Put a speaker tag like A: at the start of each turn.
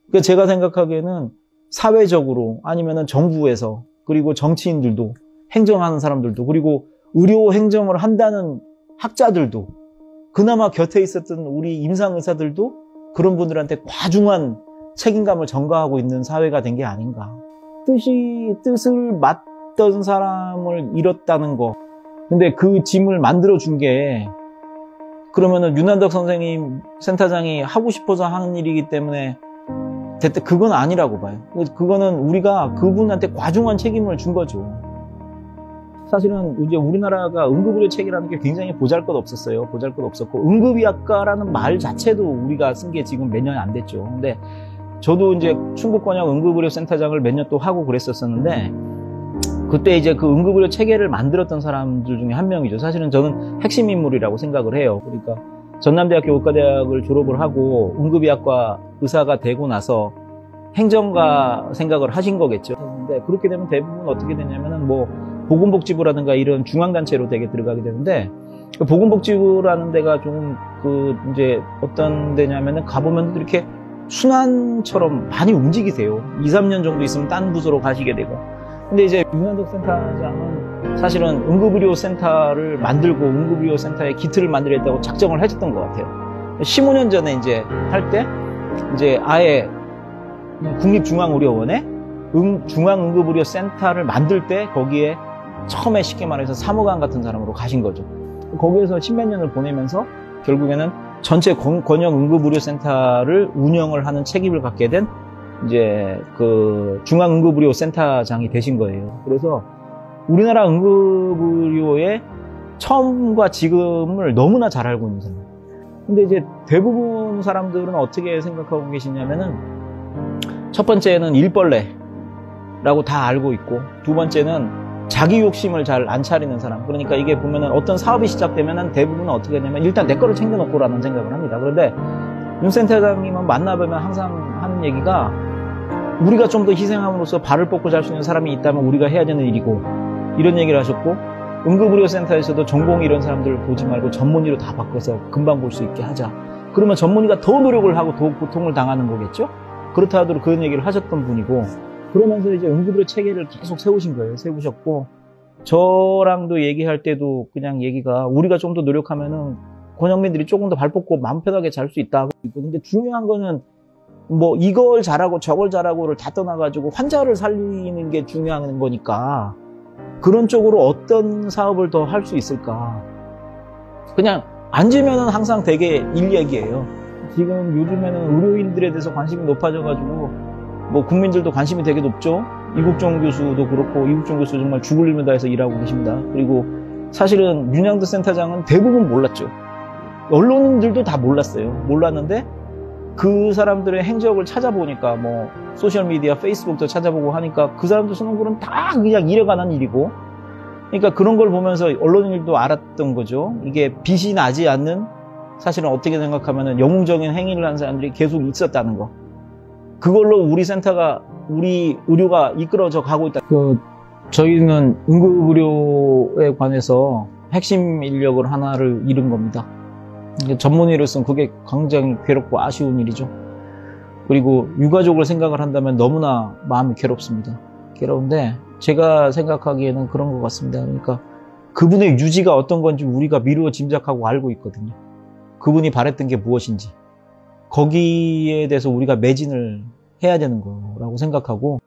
A: 그러니까 제가 생각하기에는 사회적으로 아니면은 정부에서 그리고 정치인들도 행정하는 사람들도 그리고 의료 행정을 한다는 학자들도 그나마 곁에 있었던 우리 임상의사들도 그런 분들한테 과중한 책임감을 전가하고 있는 사회가 된 게 아닌가. 뜻을 맞던 사람을 잃었다는 거. 근데 그 짐을 만들어준 게 그러면은 윤한덕 선생님 센터장이 하고 싶어서 하는 일이기 때문에 됐다. 그건 아니라고 봐요. 그거는 우리가 그분한테 과중한 책임을 준 거죠. 사실은 이제 우리나라가 응급의료 체계라는 게 굉장히 보잘것없었어요. 보잘것없었고 응급의학과라는 말 자체도 우리가 쓴 게 지금 몇 년이 안 됐죠. 근데 저도 이제 충북권역 응급의료센터장을 몇 년 또 하고 그랬었는데 그때 이제 그 응급의료 체계를 만들었던 사람들 중에 한 명이죠. 사실은 저는 핵심 인물이라고 생각을 해요. 그러니까 전남대학교 의과대학을 졸업을 하고 응급의학과 의사가 되고 나서 행정가 생각을 하신 거겠죠. 근데 그렇게 되면 대부분 어떻게 되냐면은 뭐 보건복지부라든가 이런 중앙단체로 되게 들어가게 되는데 보건복지부라는 데가 좀 이제 어떤 데냐면은 가보면 이렇게 순환처럼 많이 움직이세요. 2, 3년 정도 있으면 딴 부서로 가시게 되고. 근데 이제 윤한덕 센터장은 사실은 응급의료센터를 만들고 응급의료센터의 기틀을 만들겠다고 작정을 해줬던 것 같아요. 15년 전에 이제 할 때 이제 아예 국립중앙의료원에 중앙응급의료센터를 만들 때 거기에 처음에 쉽게 말해서 사무관 같은 사람으로 가신 거죠. 거기에서 십몇 년을 보내면서 결국에는 전체 권역 응급의료센터를 운영을 하는 책임을 갖게 된 이제 그 중앙응급의료센터장이 되신 거예요. 그래서 우리나라 응급의료의 처음과 지금을 너무나 잘 알고 있는 사람. 근데 이제 대부분 사람들은 어떻게 생각하고 계시냐면은 첫 번째는 일벌레라고 다 알고 있고 두 번째는 자기 욕심을 잘 안 차리는 사람. 그러니까 이게 보면은 어떤 사업이 시작되면은 대부분은 어떻게 되냐면 일단 내 거를 챙겨놓고라는 생각을 합니다. 그런데 윤 센터장님은 만나보면 항상 하는 얘기가 우리가 좀 더 희생함으로써 발을 뻗고 잘 수 있는 사람이 있다면 우리가 해야 되는 일이고 이런 얘기를 하셨고 응급의료센터에서도 전공의 이런 사람들을 보지 말고 전문의로 다 바꿔서 금방 볼 수 있게 하자. 그러면 전문의가 더 노력을 하고 더 고통을 당하는 거겠죠? 그렇다 하더라도 그런 얘기를 하셨던 분이고 그러면서 이제 응급의료 체계를 계속 세우신 거예요. 세우셨고 저랑도 얘기할 때도 그냥 얘기가 우리가 좀 더 노력하면은 권역민들이 조금 더 발 뻗고 마음 편하게 잘 수 있다. 근데 중요한 거는 뭐 이걸 잘하고 저걸 잘하고를 다 떠나가지고 환자를 살리는 게 중요한 거니까 그런 쪽으로 어떤 사업을 더 할 수 있을까. 그냥 앉으면은 항상 되게 일 얘기예요. 지금 요즘에는 의료인들에 대해서 관심이 높아져가지고 뭐 국민들도 관심이 되게 높죠. 이국종 교수도 그렇고 이국종 교수 정말 죽을 힘을 다해서 일하고 계십니다. 그리고 사실은 윤한덕 센터장은 대부분 몰랐죠. 언론인들도 다 몰랐어요. 몰랐는데 그 사람들의 행적을 찾아보니까 뭐 소셜미디어, 페이스북도 찾아보고 하니까 그 사람들 쓰는 글은 다 그냥 일해가는 일이고 그러니까 그런 걸 보면서 언론인들도 알았던 거죠. 이게 빛이 나지 않는 사실은 어떻게 생각하면은 영웅적인 행위를 하는 사람들이 계속 있었다는 거. 그걸로 우리 센터가 우리 의료가 이끌어져 가고 있다. 저희는 응급의료에 관해서 핵심 인력을 하나를 잃은 겁니다. 전문의로서는 그게 굉장히 괴롭고 아쉬운 일이죠. 그리고 유가족을 생각을 한다면 너무나 마음이 괴롭습니다. 괴로운데 제가 생각하기에는 그런 것 같습니다. 그러니까 그분의 유지가 어떤 건지 우리가 미루어 짐작하고 알고 있거든요. 그분이 바랬던 게 무엇인지 거기에 대해서 우리가 매진을 해야 되는 거라고 생각하고